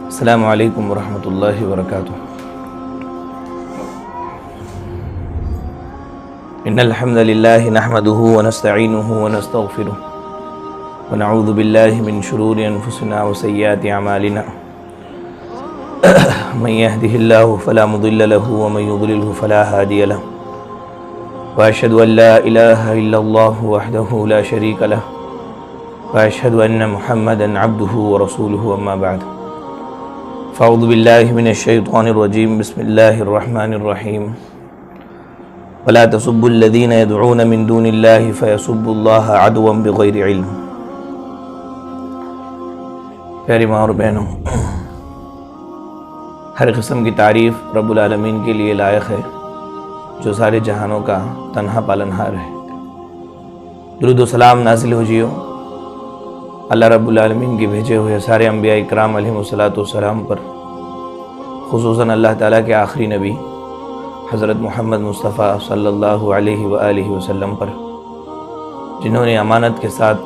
السلام علیکم ورحمۃ اللہ وبرکاتہ۔ ان الحمد للہ نحمده ونستعینه ونستغفره ونعوذ باللہ من شرور انفسنا وسیئات اعمالنا من يهده الله فلا مضل له ومن يضلله فلا هادي له واشهد ان لا اله الا الله وحده لا شريك له واشهد ان محمدا عبده ورسوله اما بعد فاعوذ باللہ من الشیطان الرجیم بسم اللہ الرحمن الرحیم ولا تسبوا الذین يدعون من دون اللہ فیسبوا اللہ عدوا بغیر علم۔ پیاری ماں اور بہنوں، ہر قسم کی تعریف رب العالمین کے لیے لائق ہے جو سارے جہانوں کا تنہا پالنہار ہے۔ درود و سلام نازل ہو جیو اللہ رب العالمین کے بھیجے ہوئے سارے انبیاء اکرام علیہم السلام پر، خصوصاً اللہ تعالیٰ کے آخری نبی حضرت محمد مصطفیٰ صلی اللہ علیہ وآلہ وسلم پر، جنہوں نے امانت کے ساتھ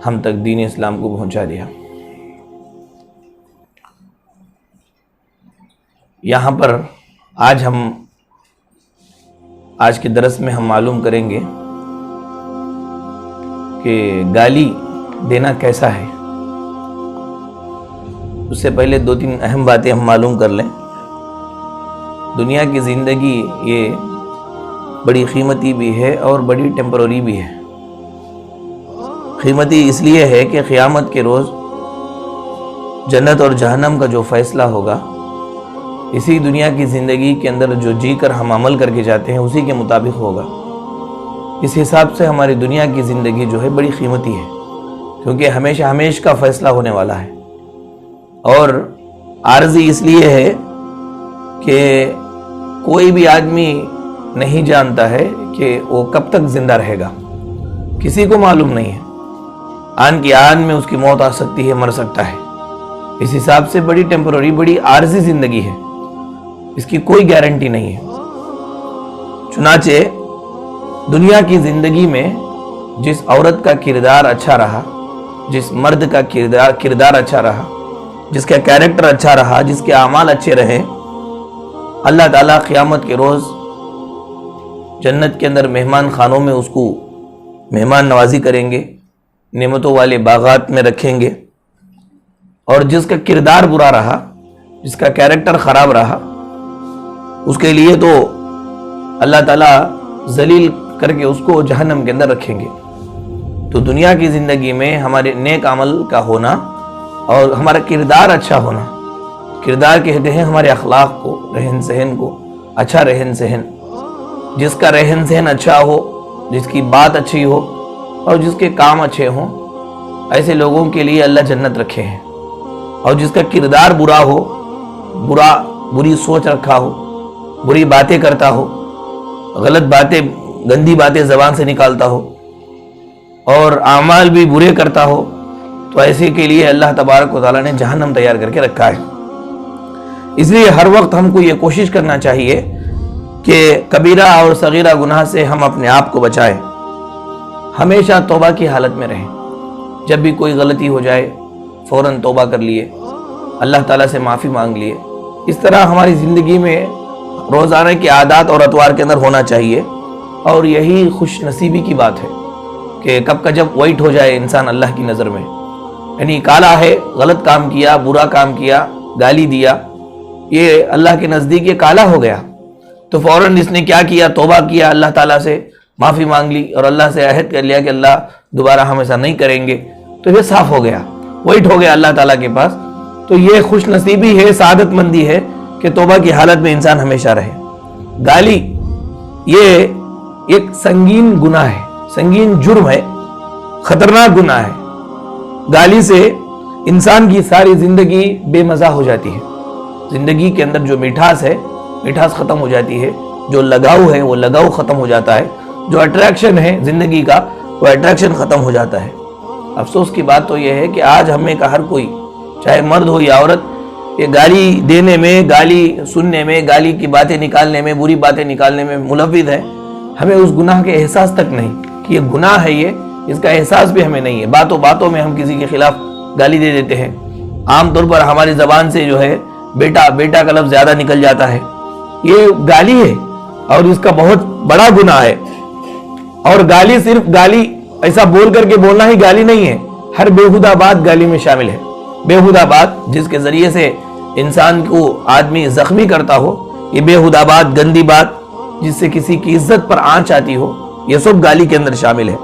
ہم تک دین اسلام کو پہنچا دیا۔ یہاں پر آج کے درس میں ہم معلوم کریں گے کہ گالی دینا کیسا ہے۔ اس سے پہلے 2-3 اہم باتیں ہم معلوم کر لیں۔ دنیا کی زندگی یہ بڑی قیمتی بھی ہے اور بڑی ٹیمپرری بھی ہے۔ قیمتی اس لیے ہے کہ قیامت کے روز جنت اور جہنم کا جو فیصلہ ہوگا، اسی دنیا کی زندگی کے اندر جو جی کر ہم عمل کر کے جاتے ہیں اسی کے مطابق ہوگا۔ اس حساب سے ہماری دنیا کی زندگی جو ہے بڑی قیمتی ہے، کیونکہ ہمیشہ کا فیصلہ ہونے والا ہے، اور عارضی اس لیے ہے کہ کوئی بھی آدمی نہیں جانتا ہے کہ وہ کب تک زندہ رہے گا، کسی کو معلوم نہیں ہے۔ آن کی آن میں اس کی موت آ سکتی ہے، مر سکتا ہے۔ اس حساب سے بڑی ٹیمپرری، بڑی عارضی زندگی ہے، اس کی کوئی گارنٹی نہیں ہے۔ چنانچہ دنیا کی زندگی میں جس عورت کا کردار اچھا رہا، جس مرد کا کردار اچھا رہا، جس کا کیریکٹر اچھا رہا، جس کے اعمال اچھے رہے، اللہ تعالیٰ قیامت کے روز جنت کے اندر مہمان خانوں میں اس کو مہمان نوازی کریں گے، نعمتوں والے باغات میں رکھیں گے۔ اور جس کا کردار برا رہا، جس کا کیریکٹر خراب رہا، اس کے لیے تو اللہ تعالیٰ ذلیل کر کے اس کو جہنم کے اندر رکھیں گے۔ تو دنیا کی زندگی میں ہمارے نیک عمل کا ہونا اور ہمارا کردار اچھا ہونا، کردار کہتے ہیں ہمارے اخلاق کو، رہن سہن کو، اچھا رہن سہن۔ جس کا رہن سہن اچھا ہو، جس کی بات اچھی ہو اور جس کے کام اچھے ہوں، ایسے لوگوں کے لیے اللہ جنت رکھے ہیں۔ اور جس کا کردار برا ہو، بری سوچ رکھا ہو، بری باتیں کرتا ہو، غلط باتیں، گندی باتیں زبان سے نکالتا ہو اور اعمال بھی برے کرتا ہو، تو ایسے کے لیے اللہ تبارک و تعالیٰ نے جہنم تیار کر کے رکھا ہے۔ اس لیے ہر وقت ہم کو یہ کوشش کرنا چاہیے کہ کبیرہ اور صغیرہ گناہ سے ہم اپنے آپ کو بچائیں، ہمیشہ توبہ کی حالت میں رہیں۔ جب بھی کوئی غلطی ہو جائے فوراً توبہ کر لیے، اللہ تعالیٰ سے معافی مانگ لیے۔ اس طرح ہماری زندگی میں روزانہ کی عادات اور اطوار کے اندر ہونا چاہیے، اور یہی خوش نصیبی کی بات ہے کہ کب کا جب وائٹ ہو جائے انسان اللہ کی نظر میں، یعنی کالا ہے، غلط کام کیا، برا کام کیا، گالی دیا، یہ اللہ کے نزدیک یہ کالا ہو گیا، تو فوراً اس نے کیا کیا؟ توبہ کیا، اللہ تعالیٰ سے معافی مانگ لی اور اللہ سے عہد کر لیا کہ اللہ دوبارہ ہم ایسا نہیں کریں گے، تو یہ صاف ہو گیا، وائٹ ہو گیا اللہ تعالیٰ کے پاس۔ تو یہ خوش نصیبی ہے، سعادت مندی ہے کہ توبہ کی حالت میں انسان ہمیشہ رہے۔ گالی یہ ایک سنگین گناہ ہے، سنگین جرم ہے، خطرناک گناہ ہے۔ گالی سے انسان کی ساری زندگی بے مزہ ہو جاتی ہے، زندگی کے اندر جو مٹھاس ہے، مٹھاس ختم ہو جاتی ہے، جو لگاؤ ہے وہ لگاؤ ختم ہو جاتا ہے، جو اٹریکشن ہے زندگی کا وہ اٹریکشن ختم ہو جاتا ہے۔ افسوس کی بات تو یہ ہے کہ آج ہمیں کا ہر کوئی، چاہے مرد ہو یا عورت، یہ گالی دینے میں، گالی سننے میں، گالی کی باتیں نکالنے میں، بری باتیں نکالنے میں ملوث ہے۔ ہمیں اس گناہ کے احساس تک نہیں کہ یہ گناہ ہے، یہ اس کا احساس بھی ہمیں نہیں ہے. باتوں باتوں میں ہم کسی کے خلاف گالی دے دیتے ہیں. عام طور پر ہماری زبان سے جو ہے بیٹا بیٹا کا لفظ زیادہ نکل جاتا ہے. یہ گالی ہے اور اس کا بہت بڑا گناہ ہے. اور گالی صرف گالی ایسا بول کر کے بولنا ہی گالی نہیں ہے، ہر بےہودہ بات گالی میں شامل ہے. بےہودہ بات جس کے ذریعے سے انسان کو آدمی زخمی کرتا ہو، یہ بےہودہ بات، گندی بات جس سے کسی کی عزت پر آنچ آتی ہو، یہ سب گالی کے اندر شامل ہے.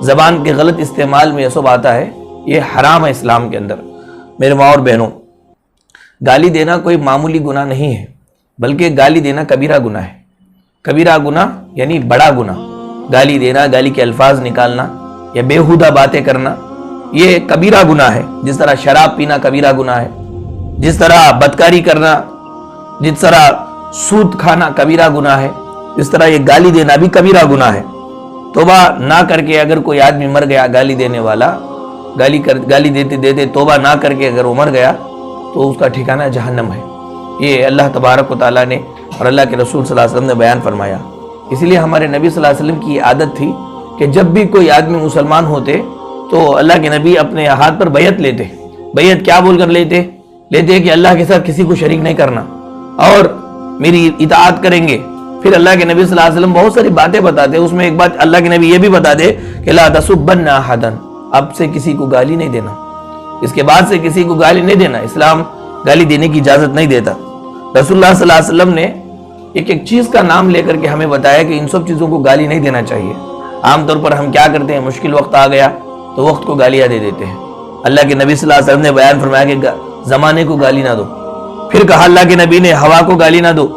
زبان کے غلط استعمال میں یہ سب آتا ہے، یہ حرام ہے اسلام کے اندر. میرے ماں اور بہنوں، گالی دینا کوئی معمولی گناہ نہیں ہے، بلکہ گالی دینا کبیرہ گناہ ہے. کبیرہ گناہ یعنی بڑا گناہ. گالی دینا، گالی کے الفاظ نکالنا یا بےہودہ باتیں کرنا، یہ کبیرہ گناہ ہے. جس طرح شراب پینا کبیرہ گناہ ہے، جس طرح بدکاری کرنا، جس طرح سود کھانا کبیرہ گناہ ہے، اس طرح یہ گالی دینا بھی کبیرہ گناہ ہے. توبہ نہ کر کے اگر کوئی آدمی مر گیا، گالی دینے والا گالی دیتے دیتے توبہ نہ کر کے اگر وہ مر گیا تو اس کا ٹھکانہ جہنم ہے. یہ اللہ تبارک و تعالیٰ نے اور اللہ کے رسول صلی اللہ علیہ وسلم نے بیان فرمایا. اسی لیے ہمارے نبی صلی اللہ علیہ وسلم کی یہ عادت تھی کہ جب بھی کوئی آدمی مسلمان ہوتے تو اللہ کے نبی اپنے ہاتھ پر بیعت لیتے. بیعت کیا بول کر لیتے کہ اللہ کے ساتھ کسی کو شریک نہیں کرنا اور میری اطاعت کریں گے. پھر اللہ کے نبی صلی اللہ علیہ وسلم بہت ساری باتیں بتاتے. اس میں ایک بات اللہ کے نبی یہ بھی بتا دے کہ لا تسبن احدا، اب سے کسی کو گالی نہیں دینا، اس کے بعد سے کسی کو گالی نہیں دینا. اسلام گالی دینے کی اجازت نہیں دیتا. رسول اللہ صلی اللہ علیہ وسلم نے ایک ایک چیز کا نام لے کر کے ہمیں بتایا کہ ان سب چیزوں کو گالی نہیں دینا چاہیے. عام طور پر ہم کیا کرتے ہیں، مشکل وقت آ گیا تو وقت کو گالیاں دے دیتے ہیں. اللہ کے نبی صلی اللہ علیہ وسلم نے بیان فرمایا کہ زمانے کو گالی نہ دو. پھر کہا اللہ کے نبی نے ہوا کو گالی نہ دو.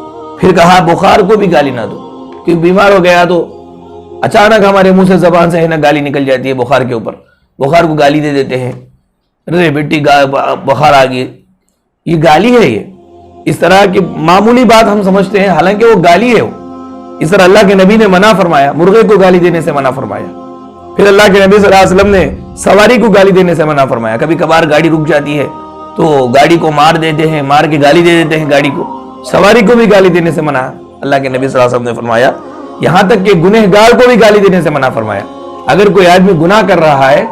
پھر کہا بخار کو بھی گالی نہ دو، کہ بیمار ہو گیا تو اچانک ہمارے منہ سے زبان سے ہے نا گالی نکل جاتی ہے بخار کے اوپر، بخار کو گالی دے دیتے ہیں. رے بیٹی بخار آ گئی، یہ گالی ہے. یہ اس طرح کی معمولی بات ہم سمجھتے ہیں، حالانکہ وہ گالی ہے. اس طرح اللہ کے نبی نے منع فرمایا، مرغے کو گالی دینے سے منع فرمایا. پھر اللہ کے نبی صلی اللہ علیہ وسلم نے سواری کو گالی دینے سے منع فرمایا. کبھی کبھار گاڑی رک جاتی ہے تو گاڑی کو مار دیتے ہیں، مار کے گالی دے دیتے ہیں گاڑی کو. سواری کو بھی گالی دینے سے منع اللہ کے نبی صلی اللہ علیہ وسلم نے فرمایا. یہاں تک کہ گنہگار کو بھی گالی دینے سے منع فرمایا. اگر کوئی آدمی گناہ کر رہا ہے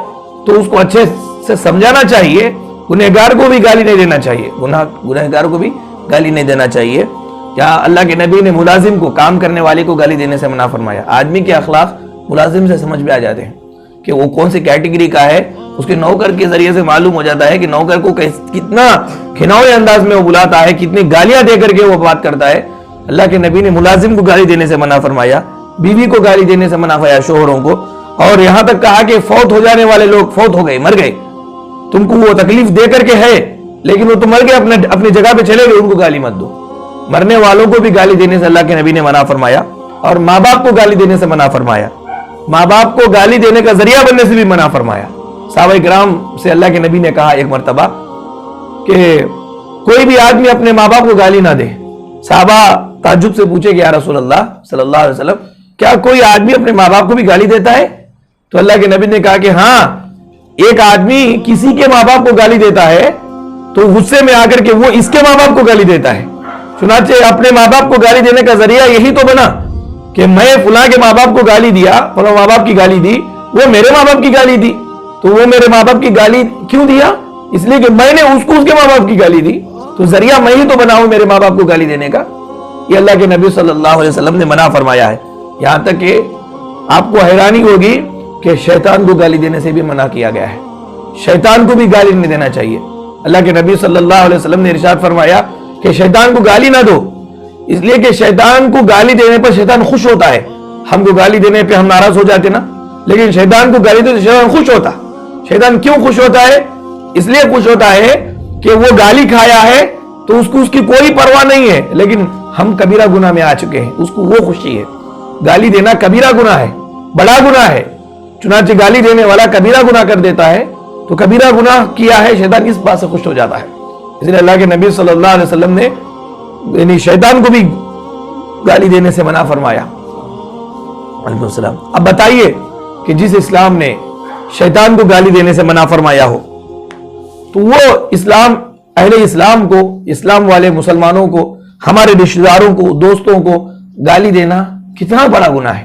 تو اس کو اچھے سے سمجھانا چاہیے. گنہگار کو بھی گالی نہیں دینا چاہیے، گنہگار کو بھی گالی نہیں دینا چاہیے. کیا اللہ کے نبی نے ملازم کو، کام کرنے والے کو گالی دینے سے منع فرمایا. آدمی کے اخلاق ملازم سے سمجھ میں آ جاتے ہیں کہ وہ کون سی کیٹیگری کا ہے. اس کے نوکر کے ذریعے سے معلوم ہو جاتا ہے کہ نوکر کو کتنا کھناؤے انداز میں وہ بلاتا ہے، کتنی گالیاں دے کر کے وہ بات کرتا ہے. اللہ کے نبی نے ملازم کو گالی دینے سے منع فرمایا، بیوی کو گالی دینے سے منع فرمایا، شوہروں کو. اور یہاں تک کہا کہ فوت ہو جانے والے لوگ، فوت ہو گئے، مر گئے، تم کو وہ تکلیف دے کر کے ہے لیکن وہ تو مر گئے، اپنی جگہ پہ چلے گئے، ان کو گالی مت دو. مرنے والوں کو بھی گالی دینے سے اللہ کے نبی نے منع فرمایا. اور ماں باپ کو گالی دینے سے منع فرمایا. ماں باپ کو گالی دینے کا ذریعہ بننے سے بھی منع فرمایا. صحابہ کرام سے اللہ کے نبی نے کہا ایک مرتبہ کہ کوئی بھی آدمی اپنے ماں باپ کو گالی نہ دے. صحابہ تعجب سے پوچھے کہ یا رسول اللہ صلی اللہ علیہ وسلم، کیا کوئی آدمی اپنے ماں باپ کو بھی گالی دیتا ہے؟ تو اللہ کے نبی نے کہا کہ ہاں، ایک آدمی کسی کے ماں باپ کو گالی دیتا ہے تو غصے میں آ کر کے وہ اس کے ماں باپ کو گالی دیتا ہے. چنانچہ اپنے ماں باپ کو گالی دینے کا ذریعہ یہی تو بنا کہ میں فلاں کے ماں باپ کو گالی دیا، فلاں ماں باپ کی گالی دی، وہ میرے ماں باپ کی گالی دی. تو وہ میرے ماں باپ کی گالی کیوں دیا؟ اس لیے کہ میں نے اس کو اس کے ماں باپ کی گالی دی، تو ذریعہ میں ہی تو بناؤں میرے ماں باپ کو گالی دینے کا. یہ اللہ کے نبی صلی اللہ علیہ وسلم نے منع فرمایا ہے. یہاں تک کہ آپ کو حیرانی ہوگی کہ شیطان کو گالی دینے سے بھی منع کیا گیا ہے. شیطان کو بھی گالی نہیں دینا چاہیے. اللہ کے نبی صلی اللہ علیہ وسلم نے ارشاد فرمایا کہ شیطان کو گالی نہ دو، اس لیے کہ شیطان کو گالی دینے پر شیطان خوش ہوتا ہے. ہم کو گالی دینے پہ ہم ناراض ہو جاتے نا، لیکن شیطان کو گالی دینے سے شیطان خوش ہوتا. شیطان کیوں خوش ہوتا ہے؟ اس لیے خوش ہوتا ہے کہ وہ گالی کھایا ہے تو اس کو اس کی کوئی پرواہ نہیں ہے، لیکن ہم کبیرہ گناہ میں آ چکے ہیں، اس کو وہ خوشی ہے. گالی دینا کبیرہ گناہ ہے، بڑا گناہ ہے. چنانچہ گالی دینے والا کبیرہ گناہ کر دیتا ہے تو کبیرہ گناہ کیا ہے، شیطان اس بات سے خوش ہو جاتا ہے. اس لیے اللہ کے نبی صلی اللہ علیہ وسلم نے یعنی شیطان کو بھی گالی دینے سے منع فرمایا. علیکم السلام. اب بتائیے کہ جس اسلام نے شیطان کو گالی دینے سے منع فرمایا ہو تو وہ اسلام، اہل اسلام کو، اسلام والے مسلمانوں کو، ہمارے رشتہ داروں کو، دوستوں کو گالی دینا کتنا بڑا گناہ ہے.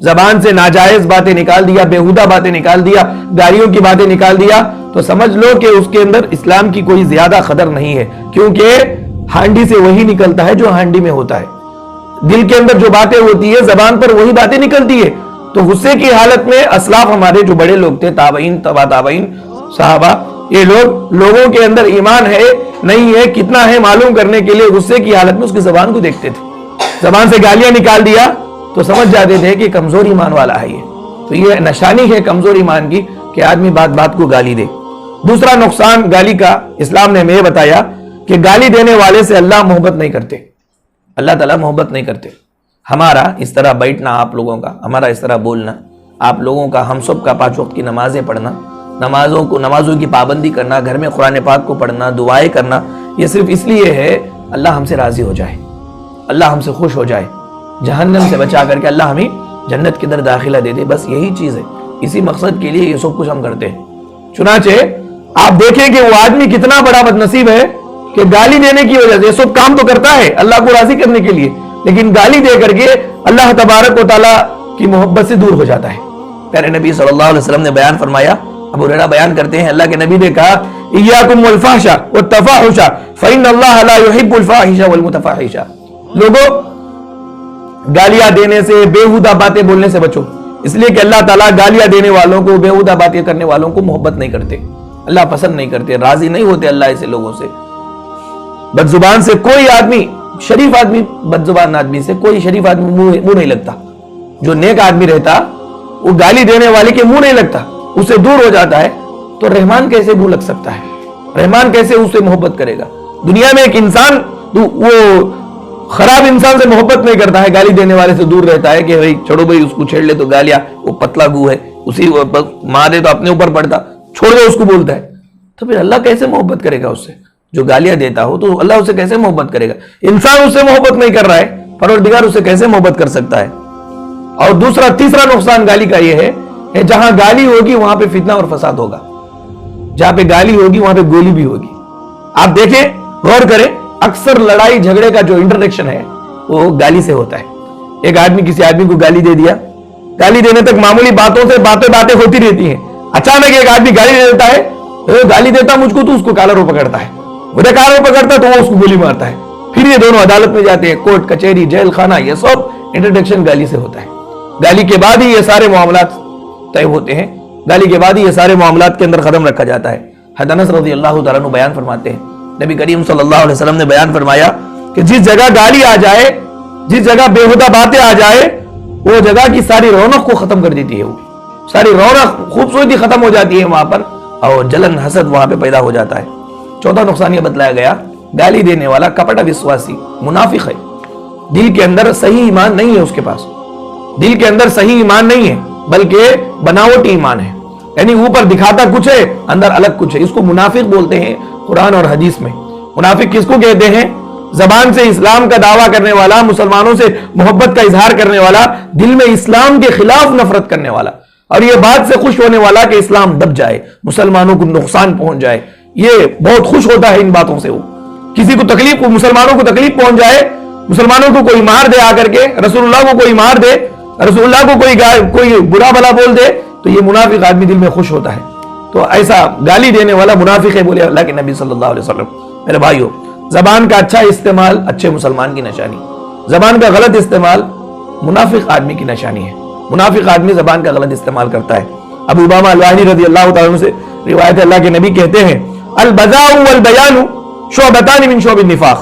زبان سے ناجائز باتیں نکال دیا، بیہودہ باتیں نکال دیا، گالیوں کی باتیں نکال دیا، تو سمجھ لو کہ اس کے اندر اسلام کی کوئی زیادہ قدر نہیں ہے، کیونکہ ہانڈی سے وہی نکلتا ہے جو ہانڈی میں ہوتا ہے۔ دل کے اندر جو باتیں ہوتی ہے زبان پر وہی باتیں نکلتی ہے۔ تو غصے کی حالت میں اسلاف ہمارے جو بڑے لوگ تھے، تابعین، تبا تابعین، صحابہ، یہ لوگوں کے اندر ایمان ہے نہیں ہے کتنا ہے معلوم کرنے کے لیے غصے کی حالت میں اس کی زبان کو دیکھتے تھے۔ زبان سے گالیاں نکال دیا تو سمجھ جاتے تھے کہ کمزور ایمان والا ہے یہ۔ تو یہ نشانی ہے کمزور ایمان کی کہ آدمی بات بات کو گالی دے۔ دوسرا نقصان گالی کا اسلام نے ہمیں بتایا کہ گالی دینے والے سے اللہ محبت نہیں کرتے، اللہ تعالیٰ محبت نہیں کرتے۔ ہمارا اس طرح بیٹھنا، آپ لوگوں کا ہمارا اس طرح بولنا، آپ لوگوں کا ہم سب کا 5 وقت کی نمازیں پڑھنا، نمازوں کی پابندی کرنا، گھر میں قرآن پاک کو پڑھنا، دعائیں کرنا، یہ صرف اس لیے ہے اللہ ہم سے راضی ہو جائے، اللہ ہم سے خوش ہو جائے، جہنم سے بچا کر کے اللہ ہمیں جنت کے در داخلہ دے دے، بس یہی چیز ہے۔ اسی مقصد کے لیے یہ سب کچھ ہم کرتے ہیں۔ چنانچہ آپ دیکھیں کہ وہ آدمی کتنا بڑا بد نصیب ہے کہ گالی دینے کی وجہ سے یہ سب کام تو کرتا ہے اللہ کو راضی کرنے کے لیے، لیکن گالی دے کر کے اللہ تبارک و تعالیٰ کی محبت سے دور ہو جاتا ہے۔ پیارے نبی صلی اللہ علیہ وسلم نے بیان فرمایا، ابو ہریرہ بیان کرتے ہیں، اللہ کے نبی نے کہا ایاکم والفحش والتفاحش فإن اللہ لا يحب الفاحش والمتفاحش۔ لوگوں گالیاں دینے سے، بیہودہ باتیں بولنے سے بچو، اس لیے کہ اللہ تعالیٰ گالیاں دینے والوں کو، بیہودہ باتیں کرنے والوں کو محبت نہیں کرتے، اللہ پسند نہیں کرتے، راضی نہیں ہوتے اللہ ایسے لوگوں سے۔ بد زبان سے کوئی آدمی، شریف آدمی بد زبان آدمی سے کوئی شریف آدمی منہ نہیں لگتا۔ جو نیک آدمی رہتا وہ گالی دینے والے کے منہ نہیں لگتا، اسے دور ہو جاتا ہے، تو رحمان کیسے منہ لگ سکتا ہے؟ رحمان کیسے اس سے محبت کرے گا؟ دنیا میں ایک انسان وہ خراب انسان سے محبت نہیں کرتا ہے، گالی دینے والے سے دور رہتا ہے کہ بھائی چھوڑو بھائی اس کو چھیڑ لے تو گالیاں، وہ پتلا گو ہے، اسی مارے تو اپنے اوپر پڑتا، چھوڑ دو اس کو بولتا ہے۔ تو پھر اللہ کیسے محبت کرے گا اس سے؟ جو گالیاں دیتا ہو تو اللہ اسے کیسے محبت کرے گا؟ انسان اس سے محبت نہیں کر رہا ہے، پروردگار اسے کیسے محبت کر سکتا ہے؟ اور تیسرا نقصان گالی کا یہ ہے کہ جہاں گالی ہوگی وہاں پہ فتنہ اور فساد ہوگا، جہاں پہ گالی ہوگی وہاں پہ گولی بھی ہوگی۔ آپ دیکھیں، غور کریں، اکثر لڑائی جھگڑے کا جو انٹریکشن ہے وہ گالی سے ہوتا ہے۔ ایک آدمی کسی آدمی کو گالی دے دیا، گالی دینے تک معمولی باتوں سے باتیں ہوتی رہتی ہیں، اچانک ایک آدمی گالی دے دیتا ہے، گالی دیتا مجھ کو تو اس کو کالر پکڑتا ہے، مجھے کالر پکڑتا تو وہ اس کو گولی مارتا ہے، پھر یہ دونوں عدالت میں جاتے ہیں، کورٹ کچہری جیل خانہ، یہ سب انٹروڈکشن گالی سے ہوتا ہے۔ گالی کے بعد ہی یہ سارے معاملات طے ہوتے ہیں، گالی کے بعد ہی یہ سارے معاملات کے اندر قدم رکھا جاتا ہے۔ حضرت انس رضی اللہ تعالیٰ عنہ بیان فرماتے ہیں، نبی کریم صلی اللہ علیہ وسلم نے بیان فرمایا کہ جس جگہ گالی آ جائے، جس جگہ بیہودہ باتیں آ جائے، وہ جگہ کی ساری رونق کو ختم کر دیتی ہے، وہ ساری رونق، خوبصورتی ختم ہو جاتی ہے وہاں پر، اور جلن حسد وہاں پہ پیدا ہو جاتا ہے۔ چوتھا نقصان یہ بتلایا گیا، گالی دینے والا کپٹ وشواسی، منافق ہے، دل کے اندر صحیح ایمان نہیں ہے، اس کے پاس دل کے اندر صحیح ایمان نہیں ہے بلکہ بناوٹی ایمان ہے، یعنی اوپر دکھاتا کچھ ہے اندر الگ کچھ ہے۔ اس کو منافق بولتے ہیں قرآن اور حدیث میں۔ منافق کس کو کہتے ہیں؟ زبان سے اسلام کا دعویٰ کرنے والا، مسلمانوں سے محبت کا اظہار کرنے والا، دل میں اسلام کے خلاف نفرت کرنے والا، اور یہ بات سے خوش ہونے والا کہ اسلام دب جائے، مسلمانوں کو نقصان پہنچ جائے، یہ بہت خوش ہوتا ہے ان باتوں سے۔ وہ کسی کو تکلیف، مسلمانوں کو تکلیف پہنچ جائے، مسلمانوں کو کوئی مار دے آ کر کے، رسول اللہ کو کوئی مار دے، رسول اللہ کو کوئی برا بھلا بول دے، تو یہ منافق آدمی دل میں خوش ہوتا ہے۔ تو ایسا گالی دینے والا منافق ہے، بولے اللہ کے نبی صلی اللہ علیہ وسلم۔ میرے بھائیو، زبان کا اچھا استعمال اچھے مسلمان کی نشانی، زبان کا غلط استعمال منافق آدمی کی نشانی ہے۔ منافق آدمی زبان کا غلط استعمال کرتا ہے۔ ابو امامہ الباہلی رضی اللہ تعالیٰ عنہ سے روایت ہے، اللہ کے نبی کہتے ہیں البذاء والبیان شعبتان من شعب النفاق،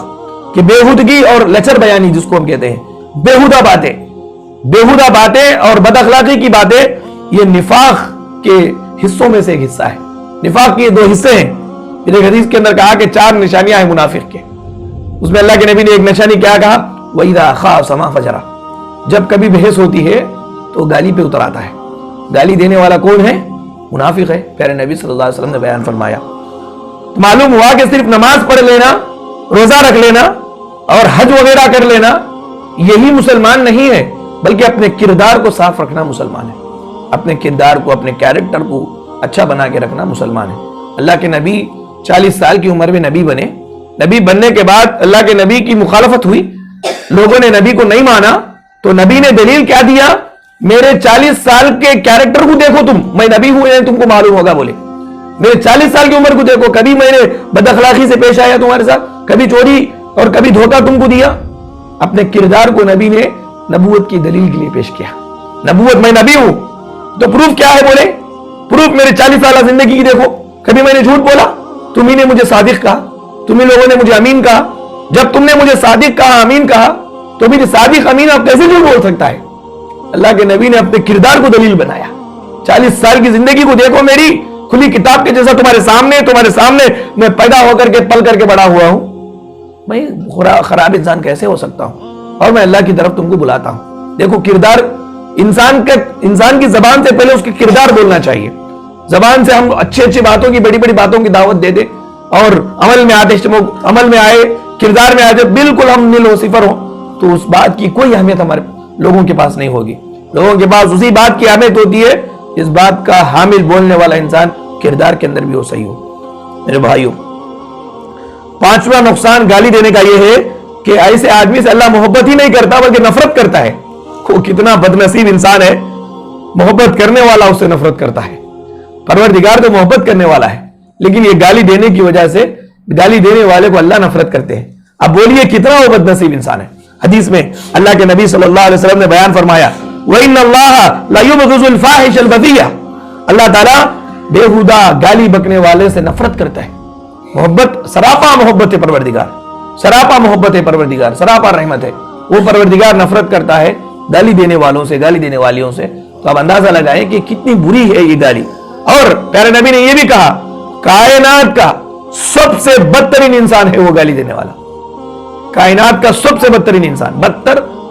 کہ بےہودگی اور لچر بیانی جس کو ہم کہتے ہیں، بےہودہ باتیں اور بد اخلاقی کی باتیں، یہ نفاق کے حصوں میں سے ایک حصہ ہے۔ نفاق کے 2 حصے ہیں۔ پھر ایک حدیث کے اندر کہا کہ 4 نشانیاں ہیں منافق کے، اس میں اللہ کے نبی نے ایک نشانی کیا کہا؟ وَإِذَا خَاصَمَ فَجَرَ، جب کبھی بحث ہوتی ہے تو گالی پہ اتر آتا ہے۔ گالی دینے والا کون ہے؟ منافق ہے، پیارے نبی صلی اللہ علیہ وسلم نے بیان فرمایا۔ تو معلوم ہوا کہ صرف نماز پڑھ لینا، روزہ رکھ لینا اور حج وغیرہ کر لینا یہی مسلمان نہیں ہے، بلکہ اپنے کردار کو صاف رکھنا مسلمان ہے، اپنے کردار کو، اپنے کیریکٹر کو اچھا بنا کے رکھنا مسلمان ہے۔ اللہ کے نبی 40 سال کی عمر میں نبی بنے، نبی بننے کے بعد اللہ کے نبی کی مخالفت ہوئی، لوگوں نے نبی کو نہیں مانا، تو نبی نے دلیل کیا دیا میرے 40 سال کے کیریکٹر کو دیکھو تم، میں نبی ہوں یا تم کو معلوم ہوگا. بولے میرے 40 سال کی عمر کو دیکھو، کبھی میں نے بد اخلاقی سے پیش آیا تمہارے ساتھ، کبھی چوری اور کبھی دھوکہ تم کو دیا. اپنے کردار کو نبی نے نبوت کی دلیل کے لیے پیش کیا. نبوت، میں نبی ہوں تو پروف کیا ہے؟ بولے پروف میرے 40 سالہ زندگی کی دیکھو. کبھی میں نے جھوٹ بولا؟ تمہیں نے مجھے صادق کہا، تمہیں لوگوں نے مجھے امین کہا. جب تم نے مجھے صادق کہا، امین کہا، تو مجھے صادق امین اب کیسے جھوٹ بول سکتا ہے؟ اللہ کے نبی نے اپنے کردار کو دلیل بنایا. 40 سال کی زندگی کو دیکھو، میری کھلی کتاب کے جیسا تمہارے سامنے میں پیدا ہو کر کے پل کر کے بڑا ہوا ہوں. میں خراب انسان کیسے ہو سکتا ہوں؟ اور میں اللہ کی طرف تم کو بلاتا ہوں. دیکھو کردار، انسان کی زبان سے پہلے اس کے کردار بولنا چاہیے. زبان سے ہم اچھی باتوں کی، بڑی باتوں کی دعوت دے دیں اور عمل میں آئے، کردار میں آ جائے بالکل ہم نل و صفر ہوں، تو اس بات کی کوئی اہمیت ہمارے لوگوں کے پاس نہیں ہوگی. لوگوں کے پاس اسی بات کی اہمیت ہوتی ہے اس بات کا حامل بولنے والا انسان کردار کے اندر بھی ہو، صحیح ہو. میرے بھائیوں، 5واں نقصان گالی دینے کا یہ ہے کہ ایسے آدمی سے اللہ محبت ہی نہیں کرتا بلکہ نفرت کرتا ہے. وہ کتنا بد نصیب انسان ہے، محبت کرنے والا اس سے نفرت کرتا ہے. پروردگار تو محبت کرنے والا ہے، لیکن یہ گالی دینے کی وجہ سے گالی دینے والے کو اللہ نفرت کرتے ہیں. اب بولیے کتنا وہ بد نصیب انسان ہے. حدیث میں اللہ کے نبی صلی اللہ علیہ وسلم نے بیان فرمایا، وَإِنَّ اللَّهَ لَا يُبْغِضُ الْفَاحِشَ الْبَذِيَّ، اللہ تعالیٰ بےہودہ گالی بکنے والے سے نفرت کرتا ہے. محبت، سراپا محبت ہے پروردگار، سراپا محبت ہے پروردگار، سراپا رحمت ہے. وہ پروردگار نفرت کرتا ہے گالی دینے والوں سے، گالی دینے والیوں سے. تو آپ اندازہ لگائیں کہ کتنی بری ہے یہ گالی. اور پیارے نبی نے یہ بھی کہا، کائنات کا سب سے بدترین انسان ہے وہ گالی دینے والا. کائنات کا سب سے بدترین انسان،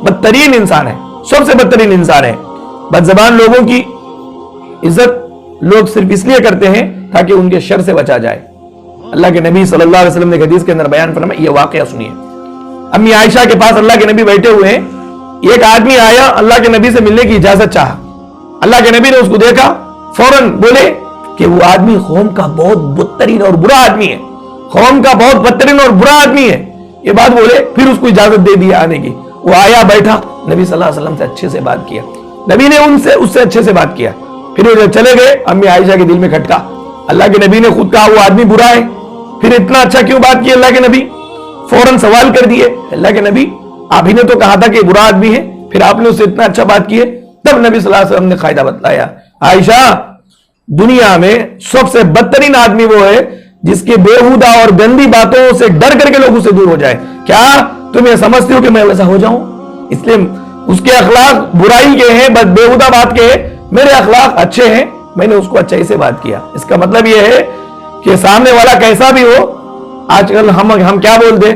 بدترین انسان ہے، سب سے بدترین انسان ہے. بد زبان لوگوں کی عزت لوگ صرف اس لیے کرتے ہیں تاکہ ان کے شر سے بچا جائے. اللہ کے نبی صلی اللہ علیہ وسلم نے حدیث کے اندر بیان فرمایا، یہ واقعہ سنیے. امی عائشہ کے پاس اللہ کے نبی بیٹھے ہوئے ہیں. ایک آدمی آیا، اللہ کے نبی سے ملنے کی اجازت چاہا. اللہ کے نبی نے اس کو دیکھا، فوراً بولے کہ وہ آدمی قوم کا بہت بدترین اور برا آدمی ہے، قوم کا بہت بدترین اور برا آدمی ہے. یہ بات بولے، پھر اس کو اجازت دے دی آنے کی. وہ آیا، بیٹھا، نبی صلی اللہ علیہ وسلم سے اچھے سے بات کیا. نبی نے اس سے اچھے سے بات کیا. پھر وہ جب چلے گئے، امی عائشہ کے دل میں کھٹکا. اللہ کے نبی نے خود کہا وہ آدمی برا ہے، پھر اتنا اچھا کیوں بات کی؟ اللہ کے نبی فوراً سوال کر دیے، اللہ کے نبی آپ ہی نے تو کہا تھا کہ برا آدمی ہے، پھر آپ نے اس سے اتنا اچھا بات کی ہے. تب نبی صلی اللہ علیہ وسلم نے قاعدہ بتلایا، عائشہ دنیا میں سب سے بدترین آدمی وہ ہے جس کے بےہودہ اور گندی باتوں سے ڈر کر کے لوگوں سے دور ہو جائے. کیا تم یہ سمجھتے ہو کہ میں ویسا ہو جاؤں؟ اس لیے اس کے اخلاق برائی کے ہیں، بےہودہ بات کے ہیں، میرے اخلاق اچھے ہیں، میں نے اس کو اچھائی سے بات کیا. اس کا مطلب یہ ہے کہ سامنے والا کیسا بھی ہو، آج کل ہم کیا بولتے،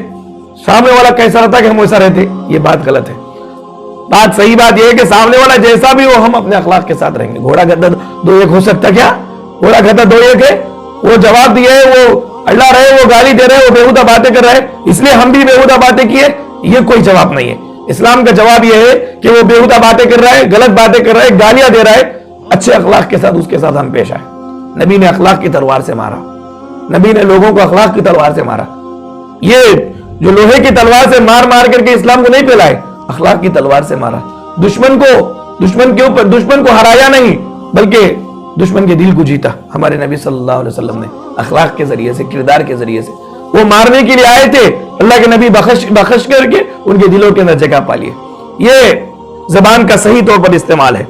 سامنے والا کیسا رہتا کہ ہم ویسا رہتے. یہ بات غلط ہے. بات صحیح بات یہ ہے کہ سامنے والا جیسا بھی ہو ہم اپنے اخلاق کے ساتھ رہیں گے. گھوڑا گدھا دو ایک ہو سکتا کیا؟ گھوڑا گدھا دو ایک ہے. وہ جواب دیے، وہ اللہ رہے، وہ گالی دے رہے، وہ بےہودہ باتیں کر رہے، اس لیے ہم بھی بےہودہ باتیں کیے، یہ کوئی جواب نہیں ہے. اسلام کا جواب یہ ہے کہ وہ بےہودہ باتیں کر رہا ہے، غلط باتیں کر رہا ہے، گالیاں دے رہا ہے، اچھے اخلاق کے ساتھ اس کے ساتھ ہم پیش آئے. نبی نے اخلاق کی تلوار سے مارا، نبی نے لوگوں کو اخلاق کی تلوار سے مارا. یہ جو لوہے کی تلوار سے مار کر کے اسلام کو نہیں پھیلائے، اخلاق کی تلوار سے مارا. دشمن کو ہرایا نہیں بلکہ دشمن کے دل کو جیتا. ہمارے نبی صلی اللہ علیہ وسلم نے اخلاق کے ذریعے سے، کردار کے ذریعے سے، وہ مارنے کے لیے آئے تھے، اللہ کے نبی بخش کر کے ان کے دلوں کے اندر جگہ پا لیے. یہ زبان کا صحیح طور پر استعمال ہے.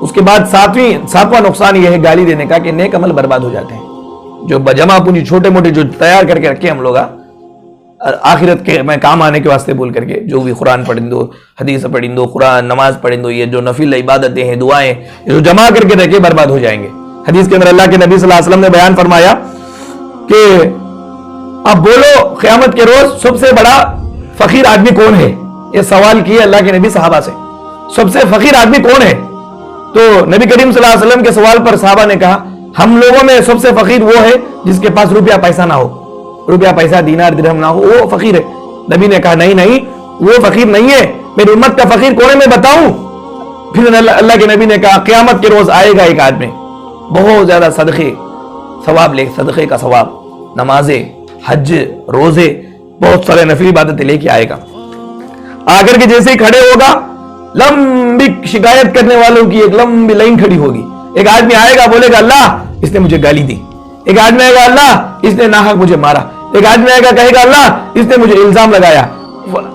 اس کے بعد ساتواں نقصان یہ ہے گالی دینے کا کہ نیک عمل برباد ہو جاتے ہیں. جو جمع پونجی چھوٹے موٹے جو تیار کر کے رکھے ہم لوگ آخرت کے میں کام آنے کے واسطے بول کر کے، جو بھی قرآن پڑھیں دو، حدیث پڑھیں دو، قرآن نماز پڑھیں دو، یہ جو نفل عبادتیں ہیں، دعائیں، یہ جو جمع کر کے رکھے برباد ہو جائیں گے. حدیث کے اندر اللہ کے نبی صلی اللہ علیہ وسلم نے بیان فرمایا کہ اب بولو قیامت کے روز سب سے بڑا فقیر آدمی کون ہے؟ یہ سوال کیا اللہ کے نبی صحابہ سے، سب سے فقیر آدمی کون ہے؟ تو نبی کریم صلی اللہ علیہ وسلم کے سوال پر صحابہ نے کہا ہم لوگوں میں سب سے فقیر وہ ہے جس کے پاس روپیہ پیسہ نہ ہو، روپیہ پیسہ دینار درہم نہ ہو، وہ فقیر ہے. نبی نے کہا نہیں وہ فقیر نہیں ہے، میری امت کا فقیر کون ہے میں بتاؤں؟ پھر اللہ کے نبی نے کہا قیامت کے روز آئے گا ایک آدمی بہت زیادہ صدقے کا ثواب، نمازیں، حج، روزے، بہت سارے نفلی عبادتیں لے کے آئے گا. آ کر کے جیسے ہی کھڑے ہوگا لمبی شکایت کرنے والوں کی ایک لمبی لائن کھڑی ہوگی. ایک آدمی آئے گا بولے گا اللہ اس نے مجھے گالی دی. ایک آدمی آئے گا اللہ اس نے ناحق مجھے مارا. ایک آدمی آئے گا کہے گا اللہ اس نے مجھے الزام لگایا.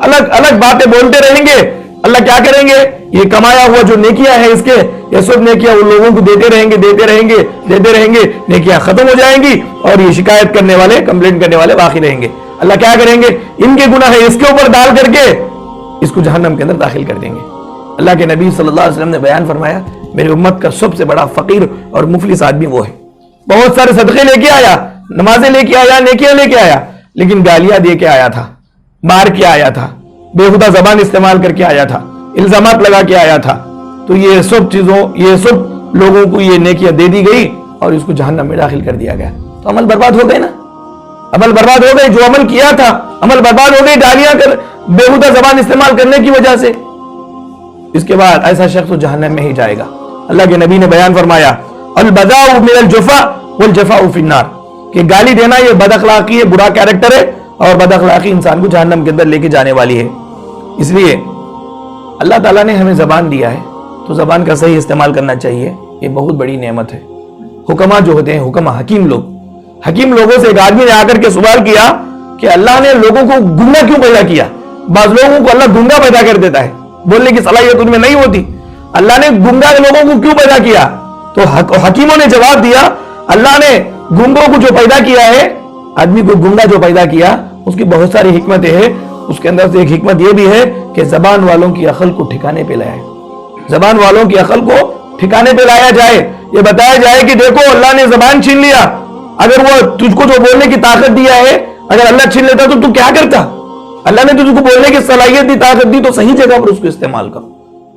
الگ الگ باتیں بولتے رہیں گے. اللہ کیا کریں گے؟ یہ کمایا ہوا جو نیکیاں ہیں اس کے یہ سب نیکیاں ان لوگوں کو دیتے رہیں گے. نیکیاں ختم ہو جائیں گی اور یہ شکایت کرنے والے کمپلین کرنے والے باقی رہیں گے. اللہ کیا کریں گے؟ ان کے گناہ اس کے اوپر ڈال کر کے اس کو جہنم کے اندر داخل کر دیں گے. اللہ کے نبی صلی اللہ علیہ وسلم نے بیان فرمایا میری امت کا سب سے بڑا فقیر اور مفلس آدمی وہ ہے. بہت سارے صدقے لے کے آیا, نمازیں لے کے آیا, نیکیاں لے کے آیا, لیکن گالیاں دے کے آیا تھا, مار کے آیا تھا, بےہودہ زبان استعمال کر کے آیا تھا, الزامات لگا کے آیا تھا. تو یہ سب لوگوں کو یہ نیکیاں دے دی گئی اور اس کو جہنم میں داخل کر دیا گیا. تو عمل برباد ہو گئے نا, عمل برباد ہو گئے. جو عمل کیا تھا عمل برباد ہو گئی گالیاں کر بےہودہ زبان استعمال کرنے کی وجہ سے. اس کے بعد ایسا شخص جہنم میں ہی جائے گا. اللہ کے نبی نے بیان فرمایا البذاء من الجفاء والجفاء فی النار, کہ گالی دینا یہ بد اخلاقی ہے, برا کیریکٹر ہے اور بد اخلاقی انسان کو جہنم کے اندر لے کے جانے والی ہے. اس لیے اللہ تعالیٰ نے ہمیں زبان دیا ہے تو زبان کا صحیح استعمال کرنا چاہیے. یہ بہت بڑی نعمت ہے. حکما جو ہوتے ہیں, حکما حکیم لوگوں سے ایک آدمی نے آ کر کے سوال کیا کہ اللہ نے لوگوں کو گنگا کیوں پیدا کیا؟ بعض لوگوں کو اللہ گنگا پیدا کر دیتا ہے, بولنے کی صلاحیت ان میں نہیں ہوتی. اللہ نے گنگا لوگوں کو کیوں پیدا کیا؟ تو حکیموں نے جواب دیا اللہ نے گنگوں کو جو پیدا کیا ہے, آدمی کو گنگا جو پیدا کیا اس کی بہت ساری حکمتیں ہیں. اس کے اندر سے ایک حکمت یہ بھی ہے کہ زبان والوں کی عقل کو ٹھکانے پہ لایا ہے. زبان والوں کی عقل کو ٹھکانے پہ لایا جائے, یہ بتایا جائے کہ دیکھو اللہ نے زبان چھین لیا, اگر وہ تجھ کو جو بولنے کی طاقت دیا ہے اگر اللہ چھین لیتا تو کیا کرتا؟ اللہ نے تجھ کو بولنے کی صلاحیت دی, طاقت دی, تو صحیح جگہ پر اس کو استعمال کرو,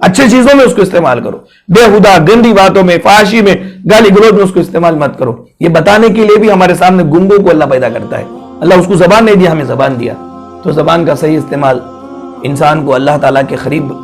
اچھے چیزوں میں اس کو استعمال کرو. بےہودہ گندی باتوں میں, فحاشی میں, گالی گلوچ میں اس کو استعمال مت کرو. یہ بتانے کے لیے بھی ہمارے سامنے گنگوں کو اللہ پیدا کرتا ہے. اللہ اس کو زبان نہیں دیا, ہمیں زبان دیا. تو زبان کا صحیح استعمال انسان کو اللہ تعالیٰ کے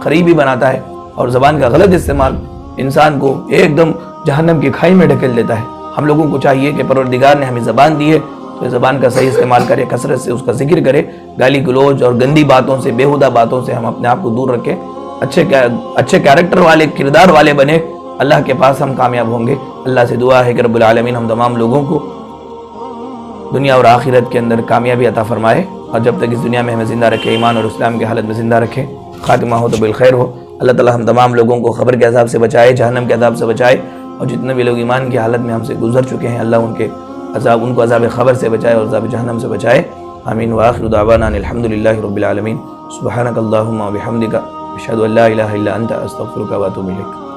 قریبی بناتا ہے, اور زبان کا غلط استعمال انسان کو ایک دم جہنم کی کھائی میں ڈھکیل دیتا ہے. ہم لوگوں کو چاہیے کہ پروردگار نے ہمیں زبان دی ہے تو زبان کا صحیح استعمال کرے, کثرت سے اس کا ذکر کرے, گالی گلوچ اور گندی باتوں سے, بےہودہ باتوں سے ہم اپنے آپ کو دور رکھیں, اچھے کیریکٹر والے, کردار والے بنے. اللہ کے پاس ہم کامیاب ہوں گے. اللہ سے دعا ہے کہ رب العالمین ہم تمام لوگوں کو دنیا اور آخرت کے اندر کامیابی عطا فرمائے, اور جب تک اس دنیا میں ہمیں زندہ رکھے, ایمان اور اسلام کی حالت میں زندہ رکھے, خاتمہ ہو تو بالخیر ہو. اللہ تعالی ہم تمام لوگوں کو قبر کے عذاب سے بچائے, جہنم کے عذاب سے بچائے, اور جتنے بھی لوگ ایمان کی حالت میں ہم سے گزر چکے ہیں اللہ ان کو عذاب خبر سے بچائے اور عذاب جہنم سے بچائے. آمین. وآخر دعوانا الحمدللہ رب العالمین. سبحانک اللہم و بحمدک اشہد ان لا الہ الا انت استغفرک و اتوب الیک.